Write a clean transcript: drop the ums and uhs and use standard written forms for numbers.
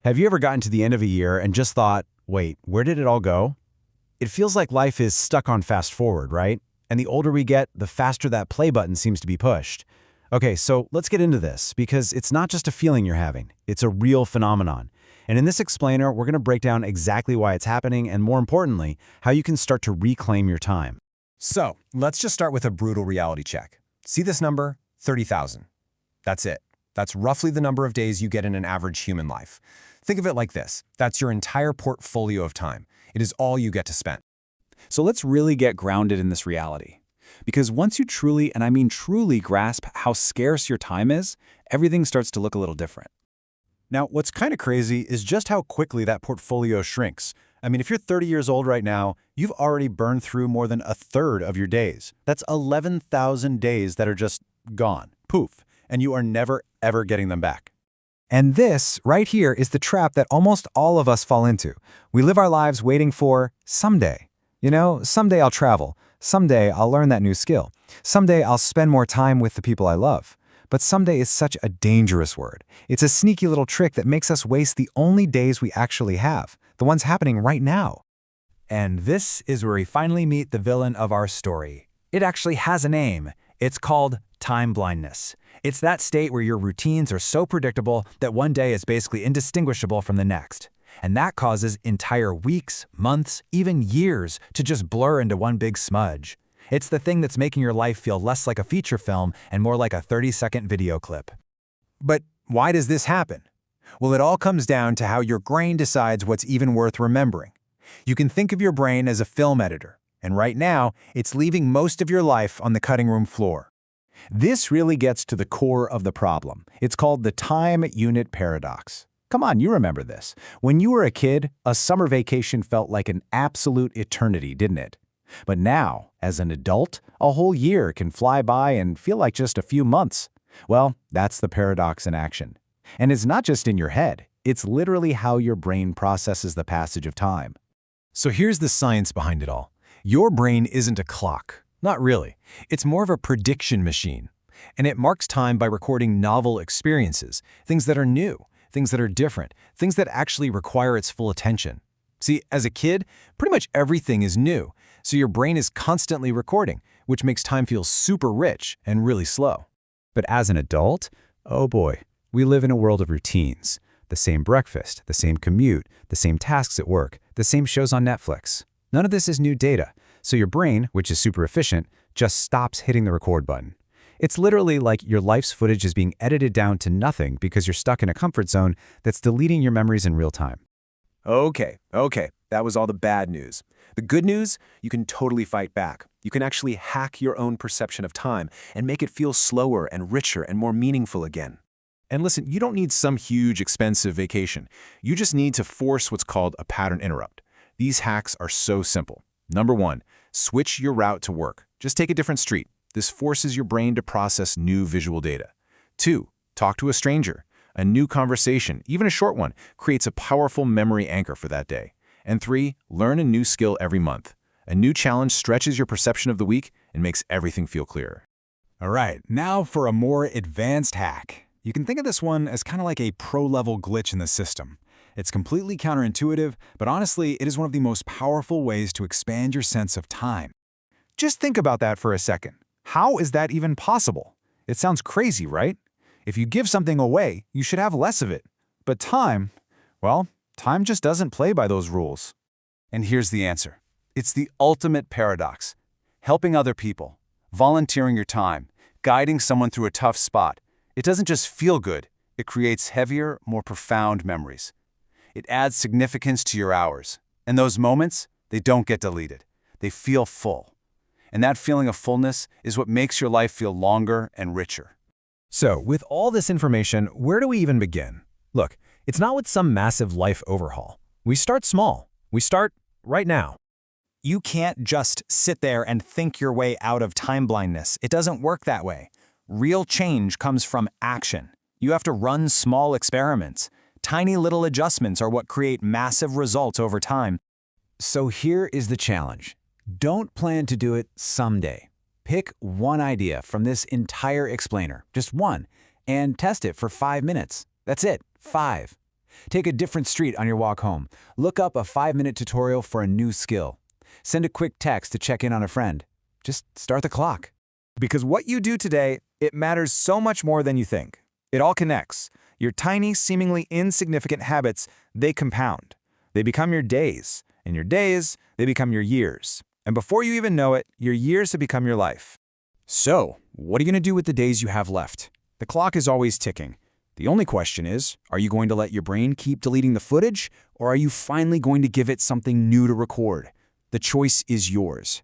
Have you ever gotten to the end of a year and just thought, wait, where did it all go? It feels like life is stuck on fast forward, right? And the older we get, the faster that play button seems to be pushed. Okay, so let's get into this, because it's not just a feeling you're having, it's a real phenomenon. And in this explainer, we're going to break down exactly why it's happening and, more importantly, how you can start to reclaim your time. So, let's just start with a brutal reality check. See this number? 30,000. That's it. That's roughly the number of days you get in an average human life. Think of it like this. That's your entire portfolio of time. It is all you get to spend. So let's really get grounded in this reality. Because once you truly, and I mean truly, grasp how scarce your time is, everything starts to look a little different. Now, what's kind of crazy is just how quickly that portfolio shrinks. I mean, if you're 30 years old right now, you've already burned through more than a third of your days. That's 11,000 days that are just gone, poof, and you are never, ever getting them back. And this, right here, is the trap that almost all of us fall into. We live our lives waiting for someday. You know, someday I'll travel. Someday I'll learn that new skill. Someday I'll spend more time with the people I love. But someday is such a dangerous word. It's a sneaky little trick that makes us waste the only days we actually have, the ones happening right now. And this is where we finally meet the villain of our story. It actually has a name. It's called time blindness. It's that state where your routines are so predictable that one day is basically indistinguishable from the next. And that causes entire weeks, months, even years to just blur into one big smudge. It's the thing that's making your life feel less like a feature film and more like a 30-second video clip. But why does this happen? Well, it all comes down to how your brain decides what's even worth remembering. You can think of your brain as a film editor, and right now, it's leaving most of your life on the cutting room floor. This really gets to the core of the problem. It's called the time unit paradox. Come on, you remember this. When you were a kid, a summer vacation felt like an absolute eternity, didn't it? But now, as an adult, a whole year can fly by and feel like just a few months. Well, that's the paradox in action. And it's not just in your head. It's literally how your brain processes the passage of time. So here's the science behind it all. Your brain isn't a clock. Not really. It's more of a prediction machine. And it marks time by recording novel experiences, things that are new, things that are different, things that actually require its full attention. See, as a kid, pretty much everything is new, so your brain is constantly recording, which makes time feel super rich and really slow. But as an adult, oh boy, we live in a world of routines. The same breakfast, the same commute, the same tasks at work, the same shows on Netflix. None of this is new data, so your brain, which is super efficient, just stops hitting the record button. It's literally like your life's footage is being edited down to nothing because you're stuck in a comfort zone that's deleting your memories in real time. Okay, that was all the bad news. The good news, you can totally fight back. You can actually hack your own perception of time and make it feel slower and richer and more meaningful again. And listen, you don't need some huge, expensive vacation. You just need to force what's called a pattern interrupt. These hacks are so simple. Number 1, switch your route to work. Just take a different street. This forces your brain to process new visual data. 2, talk to a stranger. A new conversation, even a short one, creates a powerful memory anchor for that day. And 3, learn a new skill every month. A new challenge stretches your perception of the week and makes everything feel clearer. All right, now for a more advanced hack. You can think of this one as kind of like a pro-level glitch in the system. It's completely counterintuitive, but honestly, it is one of the most powerful ways to expand your sense of time. Just think about that for a second. How is that even possible? It sounds crazy, right? If you give something away, you should have less of it. But time, well, time just doesn't play by those rules. And here's the answer. It's the ultimate paradox. Helping other people, volunteering your time, guiding someone through a tough spot. It doesn't just feel good. It creates heavier, more profound memories. It adds significance to your hours. And those moments, they don't get deleted. They feel full. And that feeling of fullness is what makes your life feel longer and richer. So, with all this information, where do we even begin? Look, it's not with some massive life overhaul. We start small. We start right now. You can't just sit there and think your way out of time blindness. It doesn't work that way. Real change comes from action. You have to run small experiments. Tiny little adjustments are what create massive results over time. So here is the challenge. Don't plan to do it someday. Pick one idea from this entire explainer, just one, and test it for 5 minutes. That's it, 5. Take a different street on your walk home. Look up a 5-minute tutorial for a new skill. Send a quick text to check in on a friend. Just start the clock. Because what you do today, it matters so much more than you think. It all connects. Your tiny, seemingly insignificant habits, they compound. They become your days. And your days, they become your years. And before you even know it, your years have become your life. So, what are you going to do with the days you have left? The clock is always ticking. The only question is, are you going to let your brain keep deleting the footage, or are you finally going to give it something new to record? The choice is yours.